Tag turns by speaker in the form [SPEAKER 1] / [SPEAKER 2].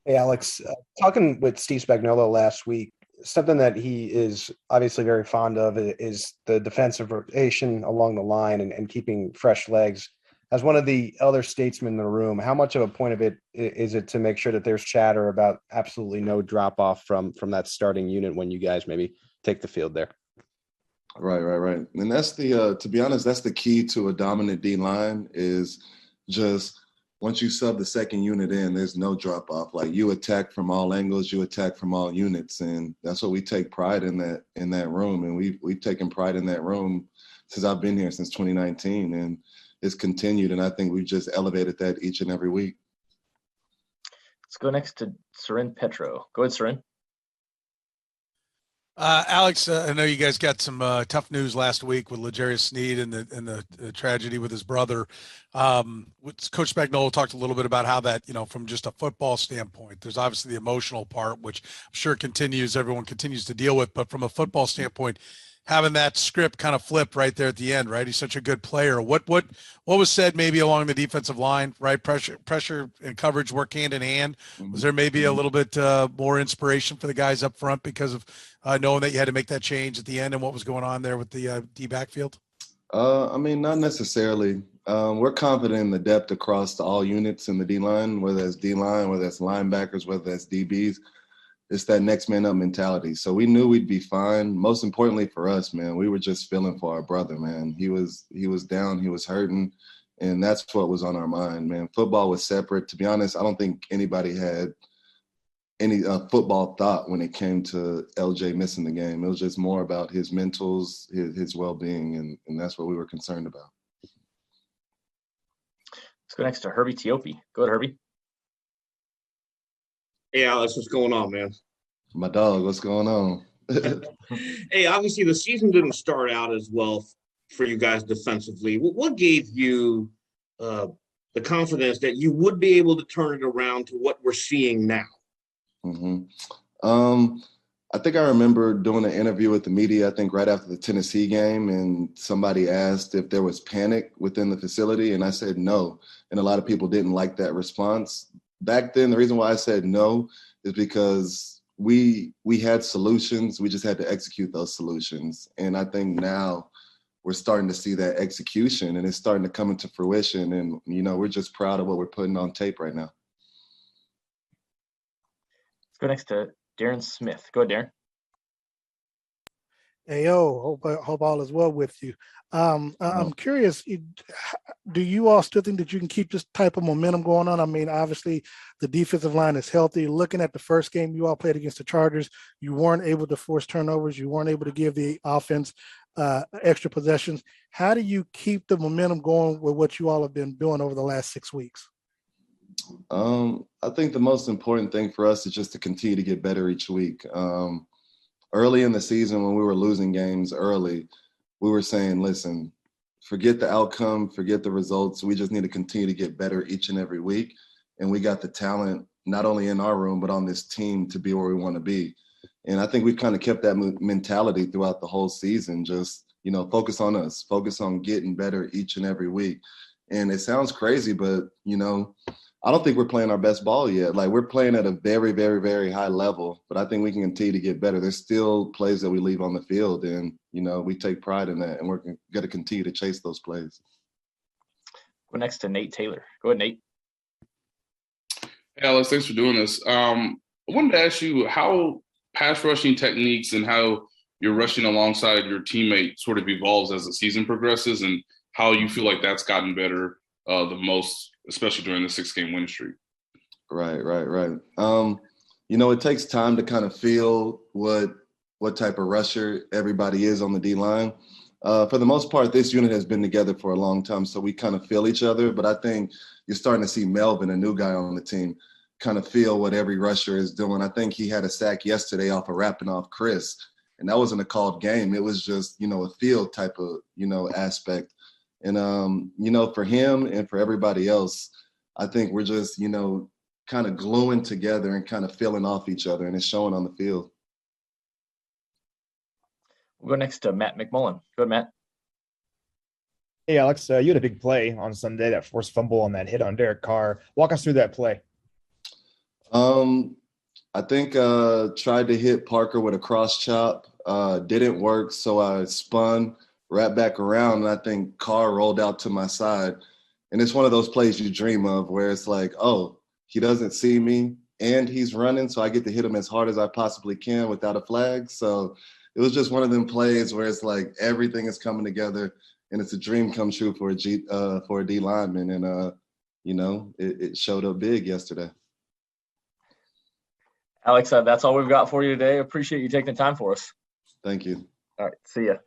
[SPEAKER 1] Hey, Alex, talking with Steve Spagnuolo last week, something that he is obviously very fond of is the defensive rotation along the line and keeping fresh legs. As one of the elder statesmen in the room, how much of a point of it is it to make sure that there's chatter about absolutely no drop off from that starting unit when you guys maybe take the field there?
[SPEAKER 2] Right. And that's to be honest, that's the key to a dominant D line is just once you sub the second unit in, there's no drop off. Like you attack from all angles, you attack from all units. And that's what we take pride in that room. And we've taken pride in that room since I've been here since 2019. And it's continued. And I think we've just elevated that each and every week.
[SPEAKER 3] Let's go next to Seren Petro. Go ahead, Seren.
[SPEAKER 4] Alex, I know you guys got some tough news last week with LJSneads and the tragedy with his brother. Coach Spagnuolo talked a little bit about how that, from just a football standpoint, there's obviously the emotional part, which I'm sure everyone continues to deal with. But from a football standpoint, having that script kind of flipped right there at the end, right? He's such a good player. What was said maybe along the defensive line, right? Pressure and coverage work hand in hand. Was there maybe a little bit more inspiration for the guys up front because of knowing that you had to make that change at the end and what was going on there with the D backfield?
[SPEAKER 2] Not necessarily. We're confident in the depth across all units in the D line, whether it's D line, whether it's linebackers, whether that's DBs. It's that next man up mentality. So we knew we'd be fine. Most importantly for us, man, we were just feeling for our brother, man. He was down, he was hurting, and that's what was on our mind, man. Football was separate. To be honest, I don't think anybody had any football thought when it came to LJ missing the game. It was just more about his mentals, his well-being, and that's what we were concerned about.
[SPEAKER 3] Let's go next to Herbie Teope. Go ahead, Herbie.
[SPEAKER 5] Hey, Alex, what's going on, man?
[SPEAKER 2] My dog, what's going on?
[SPEAKER 5] Hey, obviously the season didn't start out as well for you guys defensively. What gave you the confidence that you would be able to turn it around to what we're seeing now?
[SPEAKER 2] I think I remember doing an interview with the media, I think right after the Tennessee game, and somebody asked if there was panic within the facility, and I said no. And a lot of people didn't like that response. Back then, the reason why I said no is because we had solutions. We just had to execute those solutions. And I think now we're starting to see that execution, and it's starting to come into fruition. And, we're just proud of what we're putting on tape right now.
[SPEAKER 3] Let's go next to Darren Smith. Go ahead, Darren.
[SPEAKER 6] Hey, hope all is well with you. I'm curious, do you all still think that you can keep this type of momentum going on? I mean, obviously the defensive line is healthy. Looking at the first game you all played against the Chargers, you weren't able to force turnovers. You weren't able to give the offense extra possessions. How do you keep the momentum going with what you all have been doing over the last 6 weeks?
[SPEAKER 2] I think the most important thing for us is just to continue to get better each week. Early in the season when we were losing games early, we were saying, listen, forget the outcome, forget the results. We just need to continue to get better each and every week. And we got the talent, not only in our room, but on this team to be where we want to be. And I think we've kind of kept that mentality throughout the whole season. Just, focus on us, focus on getting better each and every week. And it sounds crazy, but, I don't think we're playing our best ball yet. Like, we're playing at a very, very, very high level, but I think we can continue to get better. There's still plays that we leave on the field, and, we take pride in that, and we're going to continue to chase those plays.
[SPEAKER 3] Go next to Nate Taylor. Go ahead, Nate.
[SPEAKER 7] Hey, Alex, thanks for doing this. I wanted to ask you how pass rushing techniques and how you're rushing alongside your teammate sort of evolves as the season progresses, and how you feel like that's gotten better the most, especially during the 6-game winning streak.
[SPEAKER 2] Right. It takes time to kind of feel what type of rusher everybody is on the D-line. For the most part, this unit has been together for a long time, so we kind of feel each other. But I think you're starting to see Melvin, a new guy on the team, kind of feel what every rusher is doing. I think he had a sack yesterday off of wrapping off Chris, and that wasn't a called game. It was just, a field type of, aspect. And, for him and for everybody else, I think we're just, kind of gluing together and kind of feeling off each other, and it's showing on the field.
[SPEAKER 3] We'll go next to Matt McMullen. Go ahead, Matt.
[SPEAKER 8] Hey, Alex, you had a big play on Sunday, that forced fumble on that hit on Derek Carr. Walk us through that play.
[SPEAKER 2] I think tried to hit Parker with a cross chop. Didn't work, so I spun, wrapped back around, and I think Carr rolled out to my side. And it's one of those plays you dream of where it's like, oh, he doesn't see me and he's running, so I get to hit him as hard as I possibly can without a flag. So it was just one of them plays where it's like everything is coming together, and it's a dream come true for a D lineman. And it showed up big yesterday.
[SPEAKER 3] Alex, that's all we've got for you today. Appreciate you taking the time for us.
[SPEAKER 2] Thank you.
[SPEAKER 3] All right. See ya.